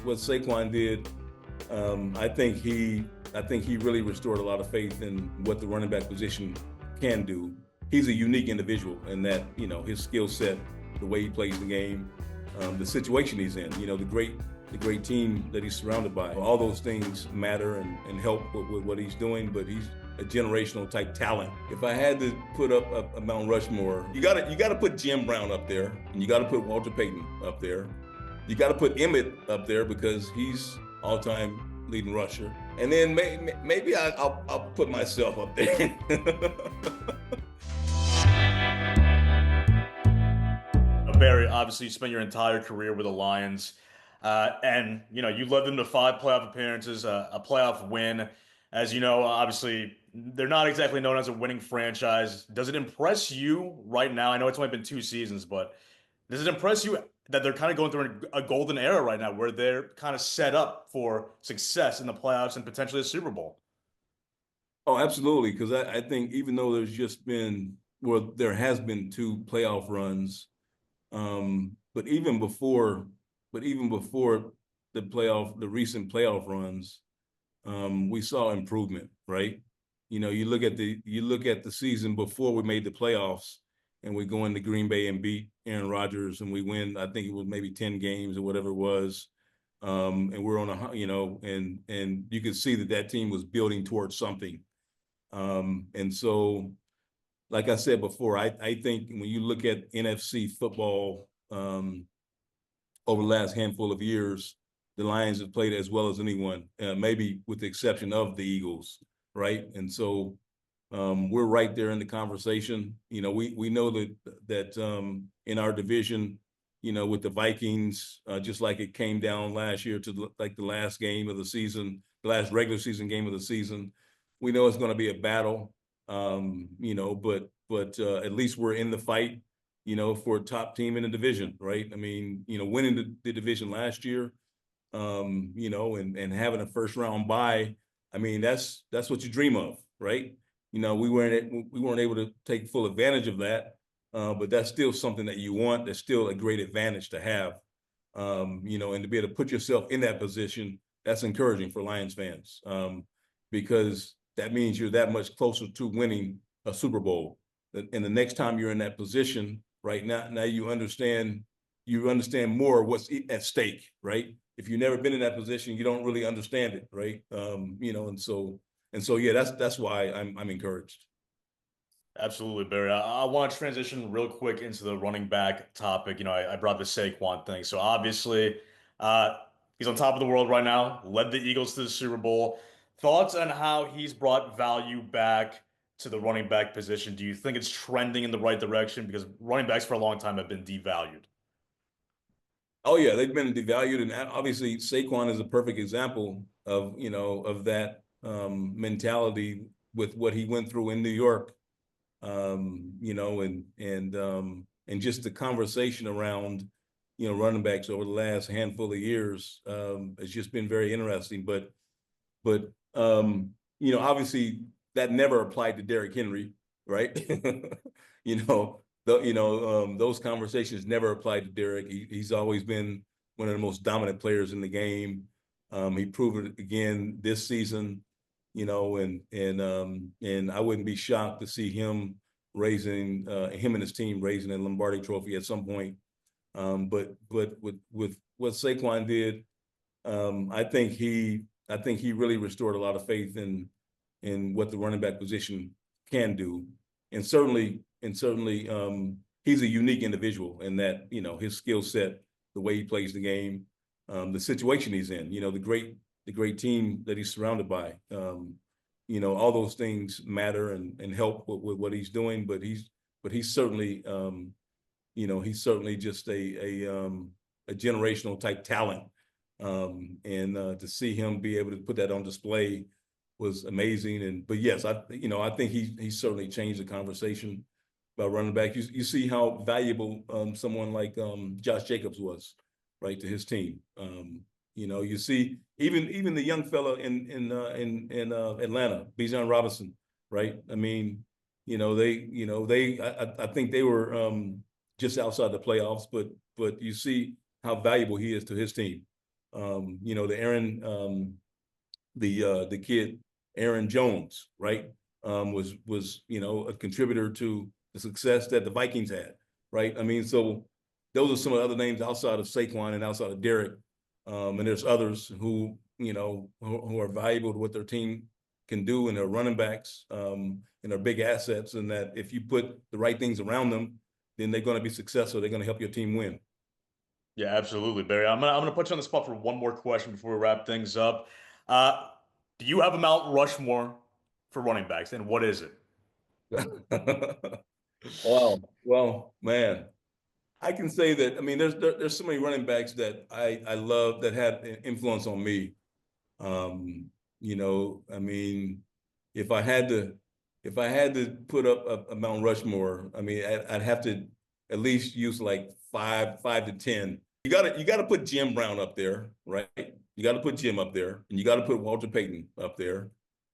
what Saquon did, I think he really restored a lot of faith in what the running back position can do. He's a unique individual in that, his skill set, the way he plays the game, the situation he's in, the great team that he's surrounded by. All those things matter and help with what he's doing, but he's a generational type talent. If I had to put up a Mount Rushmore, you gotta put Jim Brown up there, and you gotta put Walter Payton up there. You gotta put Emmett up there because he's all-time leading rusher. And then maybe I'll put myself up there. Barry, obviously you spent your entire career with the Lions, and you led them to 5 playoff appearances, a playoff win. As you know, obviously they're not exactly known as a winning franchise. Does it impress you right now? I know it's only been 2 seasons, but does it impress you that they're kind of going through a golden era right now, where they're kind of set up for success in the playoffs and potentially a Super Bowl? Oh, absolutely. Because I think even though there has been 2 playoff runs. But even before the recent playoff runs, we saw improvement, right? You look at the season before we made the playoffs, and we go into Green Bay and beat Aaron Rodgers, and we win. I think it was maybe 10 games or whatever it was, and we're on and you could see that team was building towards something, and so. Like I said before, I think when you look at NFC football over the last handful of years, the Lions have played as well as anyone, maybe with the exception of the Eagles, right? And so we're right there in the conversation. We know that in our division, with the Vikings, just like it came down last year to the last game of the season, the last regular season game of the season, we know it's going to be a battle. But at least we're in the fight, for a top team in the division, right? I mean, winning the division last year, and having a first round bye, I mean, that's what you dream of, right? We weren't able to take full advantage of that, but that's still something that you want. That's still a great advantage to have, and to be able to put yourself in that position, that's encouraging for Lions fans, because that means you're that much closer to winning a Super Bowl. And the next time you're in that position, right now you understand more what's at stake, right? If you've never been in that position, you don't really understand it, right? And so yeah, that's why I'm encouraged. Absolutely, Barry. I want to transition real quick into the running back topic. I brought the Saquon thing. So obviously, uh, he's on top of the world right now, led the Eagles to the Super Bowl. Thoughts on how he's brought value back to the running back position? Do you think it's trending in the right direction? Because running backs for a long time have been devalued. Oh yeah, they've been devalued, and obviously Saquon is a perfect example of that mentality with what he went through in New York. And just the conversation around, running backs over the last handful of years, has just been very interesting. But obviously that never applied to Derrick Henry, right? Those conversations never applied to Derrick. He's always been one of the most dominant players in the game. He proved it again this season. And I wouldn't be shocked to see him him and his team raising a Lombardi Trophy at some point. But with what Saquon did, I think he really restored a lot of faith in what the running back position can do, and certainly he's a unique individual in that his skill set, the way he plays the game, the situation he's in, the great team that he's surrounded by. All those things matter and help with what he's doing, but he's certainly just a generational type talent. And to see him be able to put that on display was amazing. But yes, I think he certainly changed the conversation about running back. You see how valuable someone like Josh Jacobs was, right, to his team. You see even the young fella in Atlanta, Bijan Robinson, right? I mean, I think they were just outside the playoffs, but you see how valuable he is to his team. You know, the kid Aaron Jones, right? Was you know a contributor to the success that the Vikings had, right? I mean, so those are some of the other names outside of Saquon and outside of Derrick, and there's others who you know who are valuable to what their team can do, and their running backs, and their big assets, and that if you put the right things around them, then they're going to be successful. They're going to help your team win. Yeah, absolutely, Barry. I'm gonna put you on the spot for one more question before we wrap things up. Uh, do you have a Mount Rushmore for running backs, and what is it? Wow. Well, man, I can say that. I mean, there's so many running backs that I love that had an influence on me. Um, you know, I mean, if I had to if I had to put up a Mount Rushmore, I mean, I'd have to at least use like five to ten. You gotta put Jim Brown up there, right? You got to put Jim up there, and you got to put Walter Payton up there.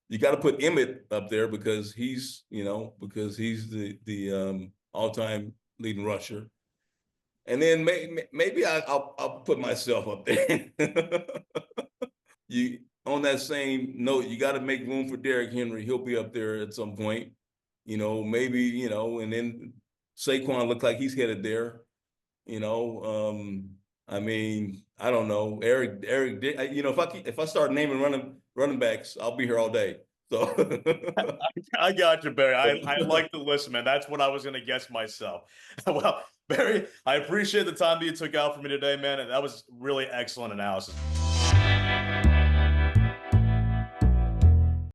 You got to put Emmett up there because he's the all-time leading rusher. And then maybe I'll put myself up there. You on that same note, you got to make room for Derrick Henry. He'll be up there at some point. You know, maybe and then Saquon looks like he's headed there. You know, I mean, I don't know. Eric, if I start naming running backs, I'll be here all day. So, I got you, Barry. I like the list, man. That's what I was gonna guess myself. Well, Barry, I appreciate the time that you took out for me today, man, and that was really excellent analysis.